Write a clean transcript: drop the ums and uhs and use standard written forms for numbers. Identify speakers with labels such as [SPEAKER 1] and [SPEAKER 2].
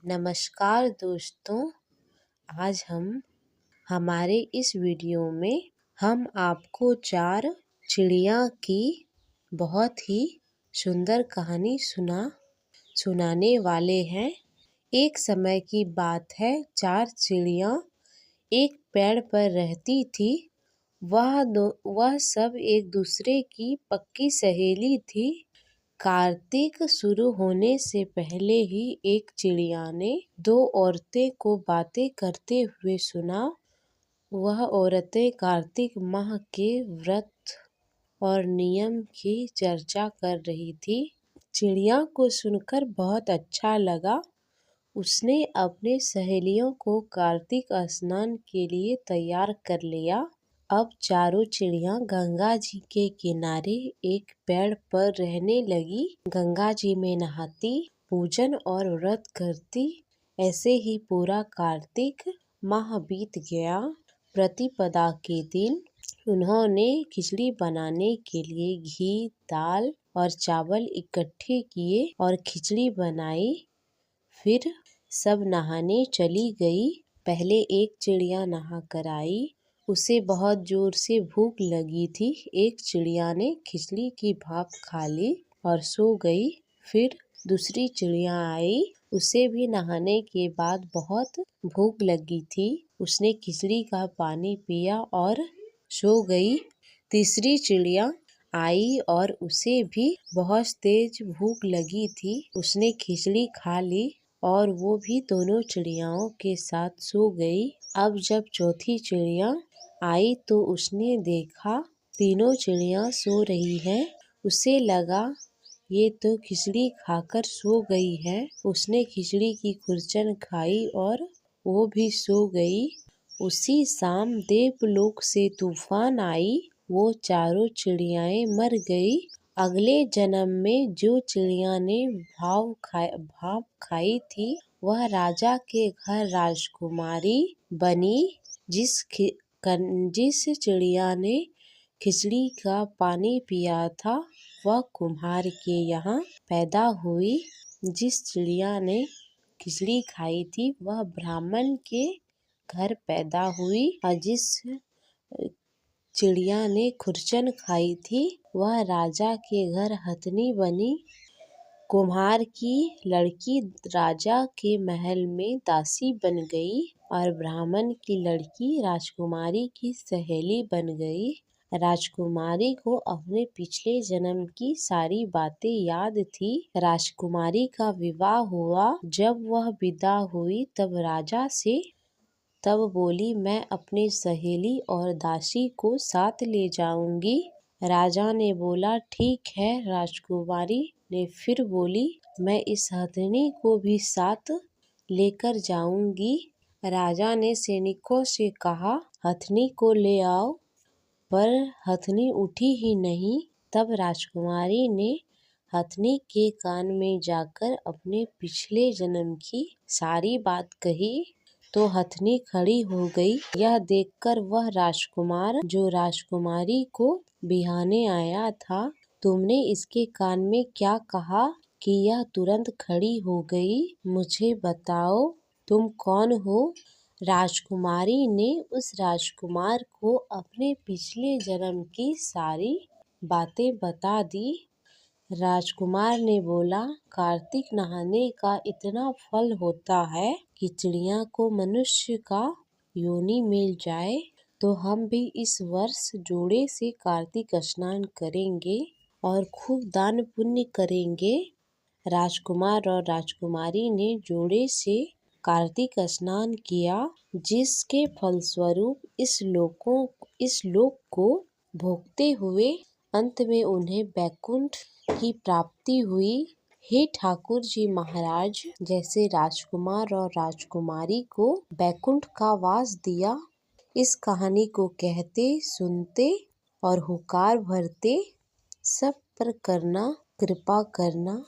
[SPEAKER 1] नमस्कार दोस्तों, आज हमारे इस वीडियो में हम आपको 4 चिड़िया की बहुत ही सुंदर कहानी सुनाने वाले हैं। एक समय की बात है, 4 चिड़िया एक पेड़ पर रहती थी। वह सब एक दूसरे की पक्की सहेली थी। कार्तिक शुरू होने से पहले ही एक चिड़िया ने 2 औरतें को बातें करते हुए सुना। वह औरतें कार्तिक माह के व्रत और नियम की चर्चा कर रही थी। चिड़िया को सुनकर बहुत अच्छा लगा। उसने अपने सहेलियों को कार्तिक स्नान के लिए तैयार कर लिया। अब चारों चिड़िया गंगा जी के किनारे एक पेड़ पर रहने लगी। गंगा जी में नहाती, पूजन और व्रत करती। ऐसे ही पूरा कार्तिक माह बीत गया। प्रतिपदा के दिन उन्होंने खिचड़ी बनाने के लिए घी, दाल और चावल इकट्ठे किए और खिचड़ी बनाई। फिर सब नहाने चली गई। पहले एक चिड़िया नहा कर आई। उसे बहुत जोर से भूख लगी थी। एक चिड़िया ने खिचड़ी की भाप खा ली और सो गई। फिर दूसरी चिड़िया आई। उसे भी नहाने के बाद बहुत भूख लगी थी। उसने खिचड़ी का पानी पिया और सो गई। तीसरी चिड़िया आई और उसे भी बहुत तेज भूख लगी थी। उसने खिचड़ी खा ली और वो भी दोनों चिड़ियाओं के साथ सो गई। अब जब चौथी चिड़िया आई तो उसने देखा तीनों चिड़िया सो रही हैं। उसे लगा ये तो खिचड़ी खाकर सो गई है। उसने खिचड़ी की खुरचन खाई और वो भी सो गई। उसी शाम देवलोक से तूफान आई। वो चारों चिड़ियाएं मर गई। अगले जन्म में जो चिड़िया ने भाप खाई थी वह राजा के घर राजकुमारी बनी। जिस चिड़िया ने खिचड़ी का पानी पिया था वह कुम्हार के यहाँ पैदा हुई। जिस चिड़िया ने खिचड़ी खाई थी वह ब्राह्मण के घर पैदा हुई और जिस चिड़िया ने खुरचन खाई थी वह राजा के घर हथनी बनी। कुम्हार की लड़की राजा के महल में दासी बन गई और ब्राह्मण की लड़की राजकुमारी की सहेली बन गई। राजकुमारी को अपने पिछले जन्म की सारी बातें याद थी। राजकुमारी का विवाह हुआ। जब वह विदा हुई तब बोली, मैं अपनी सहेली और दासी को साथ ले जाऊंगी। राजा ने बोला, ठीक है। राजकुमारी ने फिर बोली, मैं इस हथनी को भी साथ लेकर जाऊंगी। राजा ने सैनिकों से कहा, हथनी को ले आओ, पर हथनी उठी ही नहीं। तब राजकुमारी ने हथनी के कान में जाकर अपने पिछले जन्म की सारी बात कही तो हथनी खड़ी हो गई। यह देखकर वह राजकुमार जो राजकुमारी को बिहाने आया था, तुमने इसके कान में क्या कहा कि यह तुरंत खड़ी हो गई? मुझे बताओ, तुम कौन हो? राजकुमारी ने उस राजकुमार को अपने पिछले जन्म की सारी बातें बता दी। राजकुमार ने बोला, कार्तिक नहाने का इतना फल होता है कि चिड़िया को मनुष्य का योनि मिल जाए तो हम भी इस वर्ष जोड़े से कार्तिक स्नान करेंगे और खूब दान पुण्य करेंगे। राजकुमार और राजकुमारी ने जोड़े से कार्तिक स्नान किया, जिसके फलस्वरूप इस लोक को भोगते हुए अंत में उन्हें बैकुंठ की प्राप्ति हुई। हे ठाकुर जी महाराज, जैसे राजकुमार और राजकुमारी को बैकुंठ का वास दिया, इस कहानी को कहते, सुनते और हुकार भरते सब पर कृपा करना।